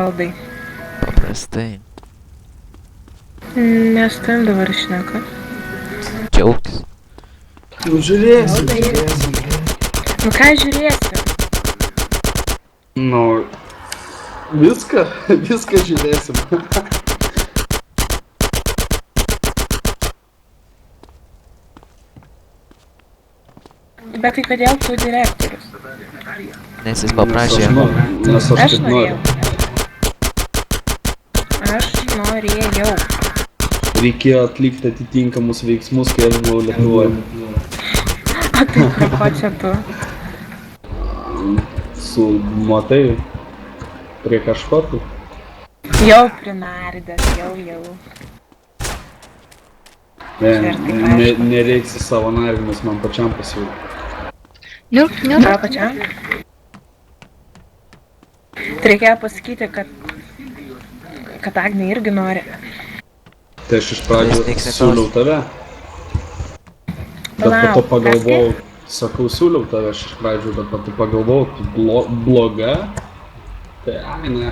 Valdai. Paprastai. Nes tam dabar šneka. Džiaugtis. Nu žiūrėsim, Valdai. žiūrėsim. Nu ką žiūrėsi? Nu, viską žiūrėsim. Bet tai kodėl tu direktorius? Nes jis paprašė. Nes aš Aš taip norėjau. noriu. Aš norėjau. Reikėjo atlikti atitinkamus veiksmus, kai aš buvau Lietuvoje. O tai prie ko čia tu? Matai, prie kažko tai. Jau prinardęs, jau. Nereiks į savo narimus man pačiam pasiūlyti. Ką pačiam? Tai reikėjo pasakyti, kad Agnė irgi nori. Tai aš iš pradžių siūliau tave. Bet po to pagalvojau, sakau, siūliau tave aš iš pradžių, bet po to pagalvojau, tu bloga. Tai ai ne.